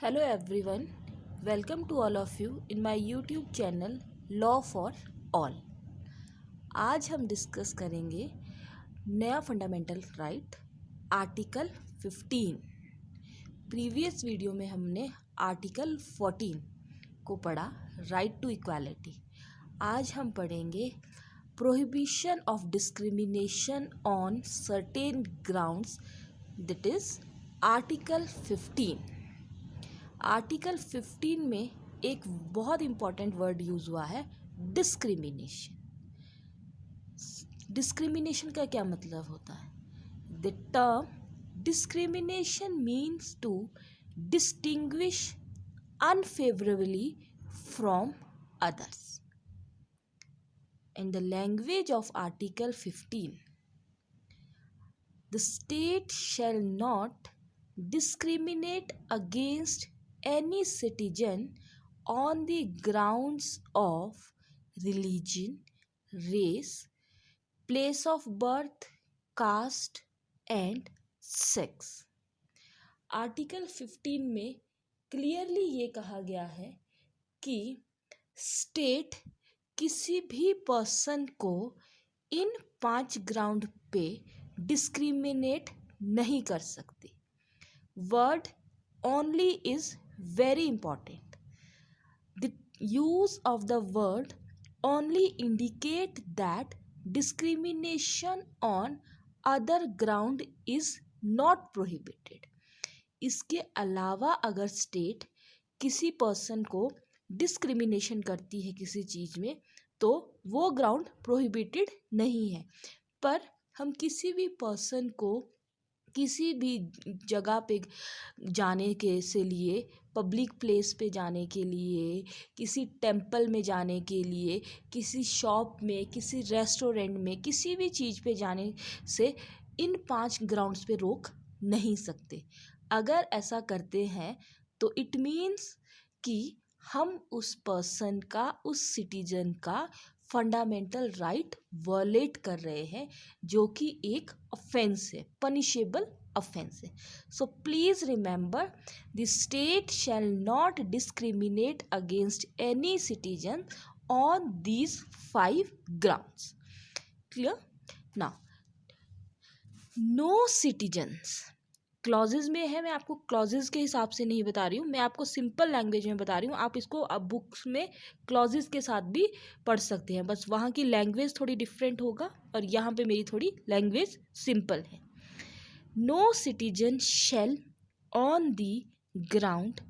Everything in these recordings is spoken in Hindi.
Hello everyone, welcome to all of you in my YouTube channel Law for All। आज हम डिस्कस करेंगे नया fundamental right article 15। Previous video में हमने आर्टिकल 14 को पढ़ा, राइट टू इक्वालिटी। आज हम पढ़ेंगे prohibition of discrimination on certain grounds, that is article 15। Article 15 में एक बहुत इम्पॉर्टेंट वर्ड यूज़ हुआ है, डिस्क्रिमिनेशन। डिस्क्रिमिनेशन का क्या मतलब होता है? The term discrimination means to distinguish unfavourably from others. In the language of Article 15, the state shall not discriminate against any citizen on the grounds of religion, race, place of birth, caste and sex। Article 15 में क्लियरली ये कहा गया है कि स्टेट किसी भी पर्सन को इन 5 ग्राउंड पे डिस्क्रिमिनेट नहीं कर सकती। Word only is very important. The use of the word only indicate that discrimination on other ground is not prohibited। इसके अलावा अगर स्टेट किसी पर्सन को डिस्क्रिमिनेशन करती है किसी चीज़ में, तो वो ग्राउंड प्रोहिबिटेड नहीं है। पर हम किसी भी पर्सन को किसी भी जगह पे जाने के से लिए, पब्लिक प्लेस पे जाने के लिए, किसी टेम्पल में जाने के लिए, किसी शॉप में, किसी रेस्टोरेंट में, किसी भी चीज़ पे जाने से इन 5 ग्राउंड्स पे रोक नहीं सकते। अगर ऐसा करते हैं तो इट मीन्स कि हम उस पर्सन का, उस सिटीजन का फंडामेंटल राइट वॉलेट कर रहे हैं, जो कि एक ऑफेंस है, पनिशेबल ऑफेंस है। So please remember, the state shall not discriminate against any citizen on these 5 grounds. Clear? Now, no citizens clauses में है। मैं आपको क्लॉजेज के हिसाब से नहीं बता रही हूँ, मैं आपको सिंपल लैंग्वेज में बता रही हूँ। आप इसको अब बुक्स में क्लॉजेज के साथ भी पढ़ सकते हैं, बस वहाँ की लैंग्वेज थोड़ी डिफरेंट होगा और यहाँ पे मेरी थोड़ी लैंग्वेज सिंपल है। No citizen shall on the ground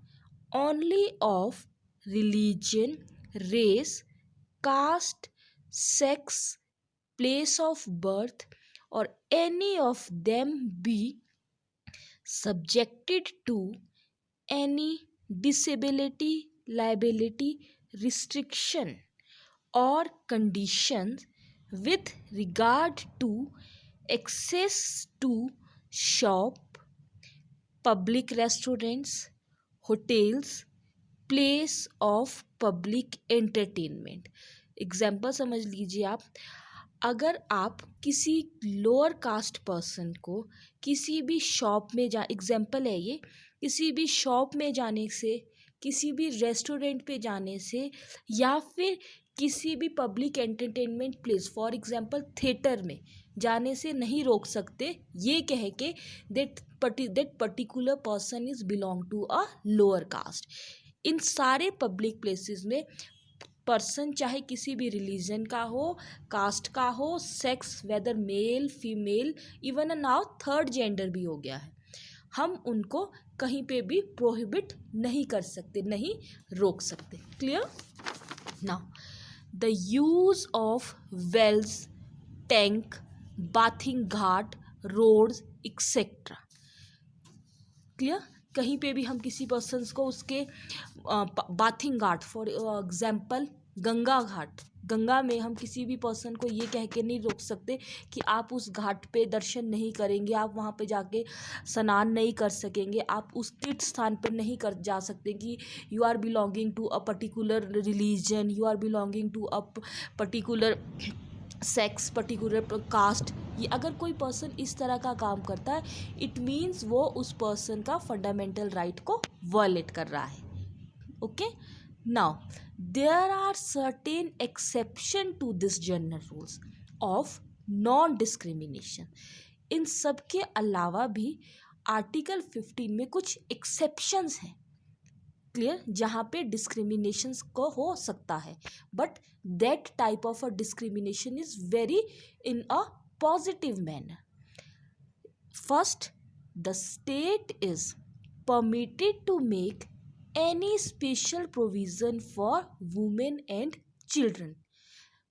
only of religion, race, caste, sex, place of birth और any of them be subjected to any disability, liability, restriction or conditions with regard to access to shop, public restaurants, hotels, place of public entertainment। Example समझ लीजिए आप, अगर आप किसी लोअर कास्ट पर्सन को किसी भी शॉप में एग्जाम्पल है ये, किसी भी शॉप में जाने से, किसी भी रेस्टोरेंट पे जाने से, या फिर किसी भी public entertainment place, for example theatre में जाने से नहीं रोक सकते, ये कह के that particular person is belong to a lower caste. इन सारे पब्लिक प्लेसेस में पर्सन चाहे किसी भी रिलीजन का हो, कास्ट का हो, sex whether male female, even now third gender भी हो गया है, हम उनको कहीं पे भी प्रोहिबिट नहीं कर सकते, नहीं रोक सकते। Clear? Now, the use of wells, tank, bathing ghat, roads etcetera. Clear? कहीं पे भी हम किसी पर्सन को उसके bathing ghat, for example Ganga ghat, Ganga में हम किसी भी पर्सन को ये कह के नहीं रोक सकते कि आप उस घाट पे दर्शन नहीं करेंगे, आप वहाँ पे जाके स्नान नहीं कर सकेंगे, आप उस तीर्थ स्थान पर नहीं कर जा सकते कि you are belonging to a particular religion, you are belonging to a particular sex, particular caste, ये अगर कोई पर्सन इस तरह का काम करता है, इट मीन्स वो उस पर्सन का फंडामेंटल राइट को वायलेट कर रहा है. Okay, now there are certain exception to this general rules of non discrimination. इन सब के अलावा भी आर्टिकल 15 में कुछ एक्सेप्शंस हैं, क्लियर, जहाँ पे डिस्क्रिमिनेशन को हो सकता है, but that type of a discrimination is very in a positive manner. First, the state is permitted to make any special provision for women and children.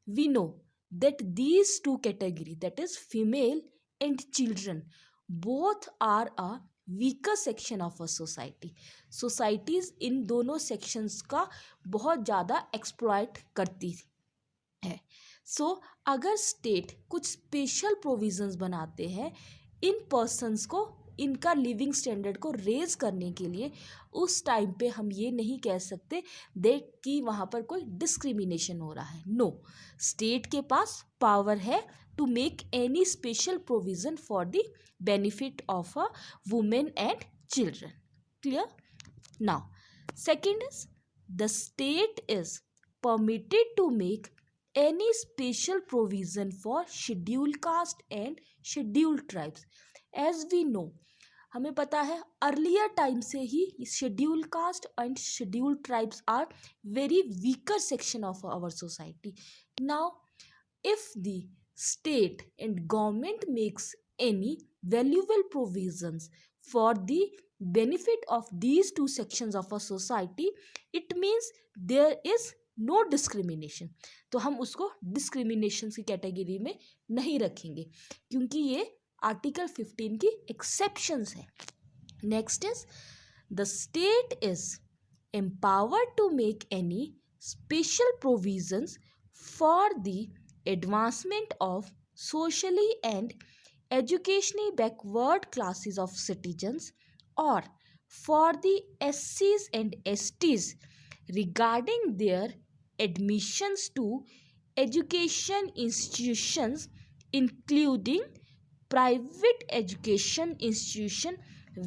We know that these two categories, that is female and children, both are a weaker section of a society. Societies इन दोनों sections का बहुत ज़्यादा exploit करती है. सो अगर स्टेट कुछ स्पेशल प्रोविजंस बनाते हैं इन पर्सन्स को, इनका लिविंग स्टैंडर्ड को रेज करने के लिए, उस टाइम पे हम ये नहीं कह सकते देख कि वहाँ पर कोई डिस्क्रिमिनेशन हो रहा है. नो, स्टेट के पास पावर है to make any special provision for the benefit of a women and children. Clear? Now second is the state is permitted to make any special provision for scheduled caste and scheduled tribes. As we know, हमें पता है अर्लियर टाइम से ही schedule caste and schedule tribes are very weaker section of our society. Now if the state and government makes any valuable provisions for the benefit of these two sections of a society, it means there is no discrimination. तो हम उसको डिस्क्रिमिनेशन की कैटेगरी में नहीं रखेंगे क्योंकि ये आर्टिकल 15 की एक्सेप्शंस है. Next is the state is empowered to make any special provisions for the advancement of socially and educationally backward classes of citizens और for the SCs and STs regarding their admissions to education institutions, including private education institution,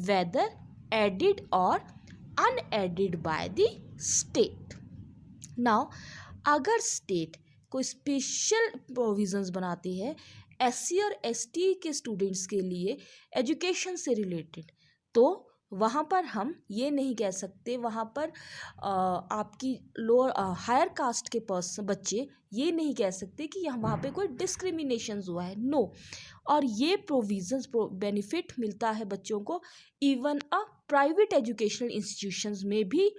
whether aided or unaided by the state. Now अगर स्टेट कोई स्पेशल प्रोविजंस बनाती है SC और ST के स्टूडेंट्स के लिए एजुकेशन से रिलेटेड, तो वहाँ पर हम ये नहीं कह सकते, वहाँ पर आपकी लोअर हायर कास्ट के बच्चे ये नहीं कह सकते कि वहाँ पे कोई डिस्क्रिमिनेशन हुआ है. नो, और ये प्रोविजंस बेनिफिट मिलता है बच्चों को even a private educational institutions में भी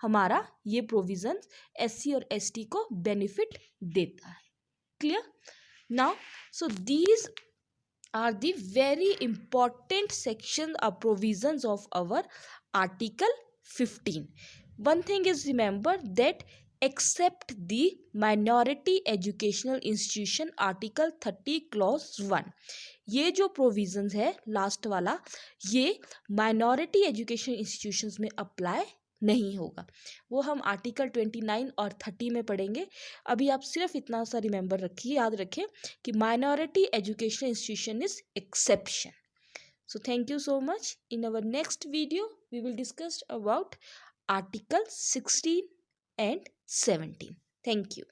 हमारा ये प्रोविजंस SC और ST को बेनिफिट देता है. Clear? Now so these are the very important section or provisions of our article 15. One thing is remember that except the minority educational institution article 30 clause 1, ये जो provisions है लास्ट वाला, ये minority education institutions में अप्लाई नहीं होगा. वो हम आर्टिकल 29 और 30 में पढ़ेंगे. अभी आप सिर्फ इतना सा रिमेंबर रखिए, याद रखें कि minority education institution is exception. So thank you so much. In our next video we will discuss about article 16 and 17. Thank you.